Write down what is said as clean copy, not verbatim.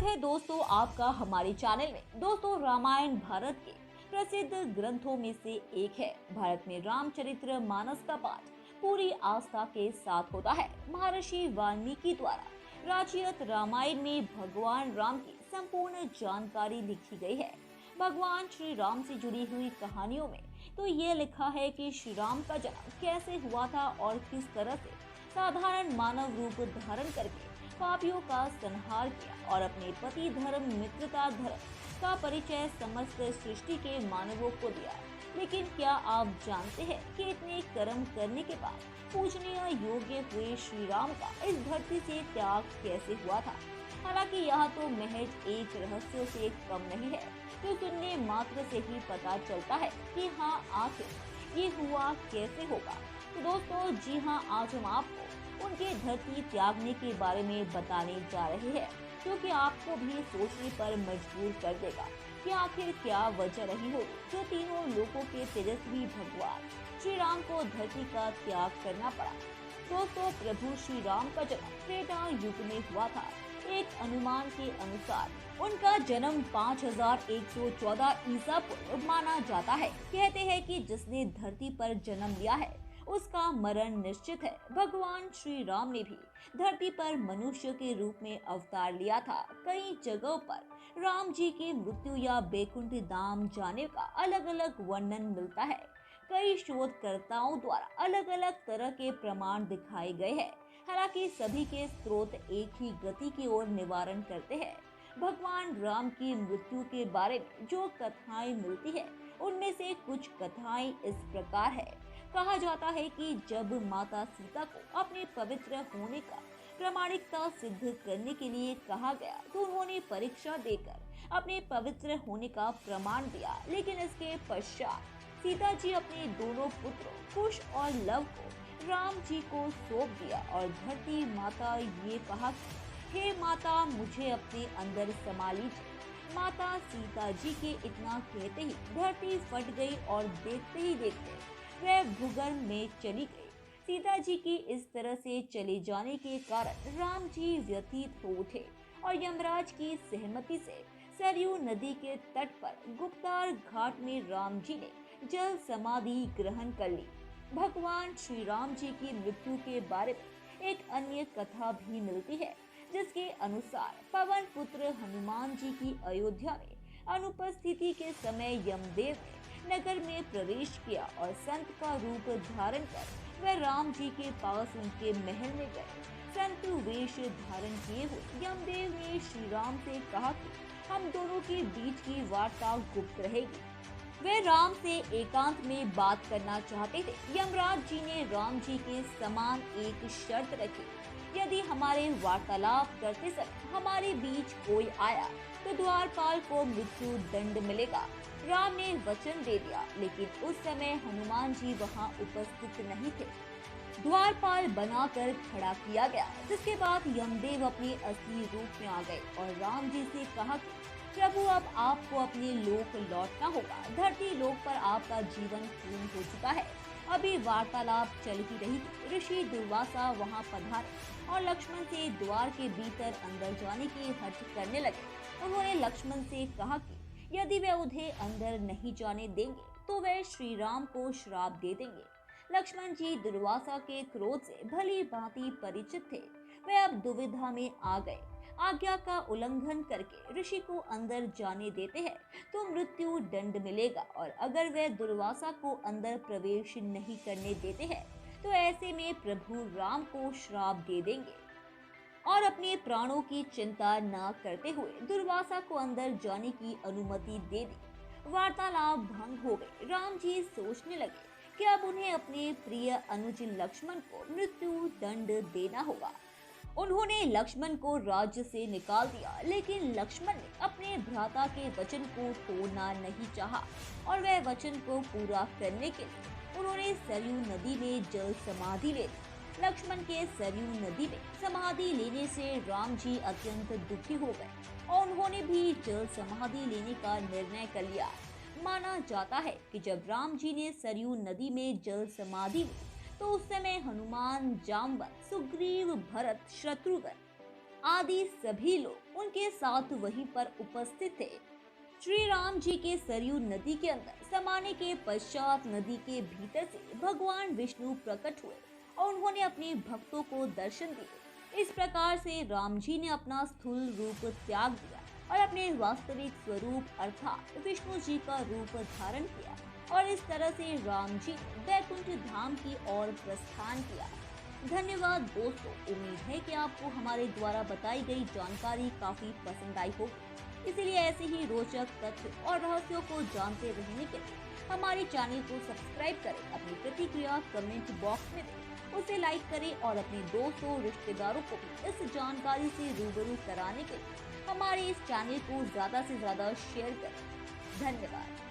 है दोस्तों आपका हमारे चैनल में। दोस्तों रामायण भारत के प्रसिद्ध ग्रंथों में से एक है। भारत में रामचरित्र मानस का पाठ पूरी आस्था के साथ होता है। महर्षि वाल्मीकि द्वारा रचित रामायण में भगवान राम की संपूर्ण जानकारी लिखी गई है। भगवान श्री राम से जुड़ी हुई कहानियों में तो ये लिखा है कि श्री राम का जन्म कैसे हुआ था और किस तरह से साधारण मानव रूप धारण करके पापियों का संहार किया और अपने पति धर्म मित्रता धर्म का परिचय समस्त सृष्टि के मानवों को दिया। लेकिन क्या आप जानते हैं कि इतने कर्म करने के बाद पूजनीय योग्य हुए श्री राम का इस धरती से त्याग कैसे हुआ था? हालांकि यह तो महज एक रहस्य से कम नहीं है, जो सुनने मात्र से ही पता चलता है कि हाँ आखिर ये हुआ कैसे होगा। तो दोस्तों जी हाँ, आज हम आपको उनके धरती त्यागने के बारे में बताने जा रहे हैं, जो कि आपको भी सोचने पर मजबूर कर देगा कि आखिर क्या वजह रही हो जो तीनों लोगों के तेजस्वी भगवान श्री राम को धरती का त्याग करना पड़ा। दोस्तों प्रभु श्री राम का जन्म त्रेता युग में हुआ था। एक अनुमान के अनुसार उनका जन्म 5114 ईसा पूर्व माना जाता है। कहते हैं कि जिसने धरती पर जन्म लिया है उसका मरण निश्चित है। भगवान श्री राम ने भी धरती पर मनुष्य के रूप में अवतार लिया था। कई जगहों पर राम जी की मृत्यु या बैकुंठ धाम जाने का अलग अलग वर्णन मिलता है। कई शोधकर्ताओं द्वारा अलग अलग तरह के प्रमाण दिखाए गए हैं। हालांकि सभी के स्रोत एक ही गति की ओर निवारण करते हैं। भगवान राम की मृत्यु के बारे में जो कथाएं मिलती है उनमें से कुछ कथाएं इस प्रकार है। कहा जाता है कि जब माता सीता को अपने पवित्र होने का प्रामाणिकता सिद्ध करने के लिए कहा गया तो उन्होंने परीक्षा देकर अपने पवित्र होने का प्रमाण दिया। लेकिन इसके पश्चात सीता जी अपने दोनों पुत्रों कुश और लव को राम जी को सौंप दिया और धरती माता ये कहा कि हे माता मुझे अपने अंदर समा लीजिए। माता सीता जी के इतना कहते ही धरती फट गई और देखते ही देखते वह भूगर्भ में चली गई। सीता जी की इस तरह से चले जाने के कारण राम जी व्यथित हो उठे और यमराज की सहमति से सरयू नदी के तट पर गुप्तार घाट में राम जी ने जल समाधि ग्रहण कर ली। भगवान श्री राम जी की मृत्यु के बारे में एक अन्य कथा भी मिलती है, जिसके अनुसार पवन पुत्र हनुमान जी की अयोध्या में अनुपस्थिति के समय यमदेव ने नगर में प्रवेश किया और संत का रूप धारण कर वह राम जी के पास उनके महल में गए। संत वेश धारण किए हुए यमदेव ने श्री राम से कहा कि हम दोनों के बीच की वार्ता गुप्त रहेगी। वे राम से एकांत में बात करना चाहते थे। यमराज जी ने राम जी के समान एक शर्त रखी, यदि हमारे वार्तालाप करते समय हमारे बीच कोई आया तो द्वारपाल को मृत्यु दंड मिलेगा। राम ने वचन दे दिया, लेकिन उस समय हनुमान जी वहां उपस्थित नहीं थे। द्वारपाल बनाकर खड़ा किया गया, जिसके बाद यमदेव अपने असली रूप में आ गए और राम जी से कहा कि प्रभु अब आपको अपने लोक लौटना होगा। धरती लोक पर आपका जीवन पूर्ण हो चुका है। अभी वार्तालाप चल ही रही थी। ऋषि दुर्वासा वहां पधारे और लक्ष्मण से द्वार के भीतर अंदर जाने की हठ करने लगे। उन्होंने लक्ष्मण से कहा कि यदि वे उन्हें अंदर नहीं जाने देंगे तो वे श्री राम को श्राप दे देंगे। लक्ष्मण जी दुर्वासा के क्रोध से भली भांति परिचित थे। वे अब दुविधा में आ गए। आज्ञा का उल्लंघन करके ऋषि को अंदर जाने देते हैं तो मृत्यु दंड मिलेगा, और अगर वे दुर्वासा को अंदर प्रवेश नहीं करने देते हैं तो ऐसे में प्रभु राम को श्राप दे देंगे और अपने प्राणों की चिंता न करते हुए दुर्वासा को अंदर जाने की अनुमति दे दी। वार्तालाप भंग हो गए। राम जी सोचने लगे कि अब उन्हें अपने प्रिय अनुज लक्ष्मण को मृत्यु दंड देना होगा। उन्होंने लक्ष्मण को राज्य से निकाल दिया, लेकिन लक्ष्मण ने अपने भ्राता के वचन को तोड़ना नहीं चाहा और वह वचन को पूरा करने के लिए उन्होंने सरयू नदी में जल समाधि ले ली। लक्ष्मण के सरयू नदी में समाधि लेने से राम जी अत्यंत दुखी हो गए और उन्होंने भी जल समाधि लेने का निर्णय कर लिया। माना जाता है कि जब राम जी ने सरयू नदी में जल समाधि ली तो उस समय हनुमान, जाम्बवत, सुग्रीव, भरत, शत्रुघ्न आदि सभी लोग उनके साथ वहीं पर उपस्थित थे। श्री राम जी के सरयू नदी के अंदर समाने के पश्चात नदी के भीतर से भगवान विष्णु प्रकट हुए और उन्होंने अपने भक्तों को दर्शन दिए। इस प्रकार से राम जी ने अपना स्थूल रूप त्याग दिया और अपने वास्तविक स्वरूप अर्थात विष्णु जी का रूप धारण किया और इस तरह से राम जी ने वैकुंठ धाम की ओर प्रस्थान किया। धन्यवाद दोस्तों, उम्मीद है कि आपको हमारे द्वारा बताई गई जानकारी काफी पसंद आई होगी। इसीलिए ऐसे ही रोचक तथ्य और रहस्यों को जानते रहने के लिए हमारे चैनल को सब्सक्राइब करें, अपनी प्रतिक्रिया कमेंट बॉक्स में दें, उसे लाइक करें और अपने दोस्तों रिश्तेदारों को भी इस जानकारी से रूबरू कराने के लिए हमारे इस चैनल को ज्यादा से ज्यादा शेयर करें। धन्यवाद।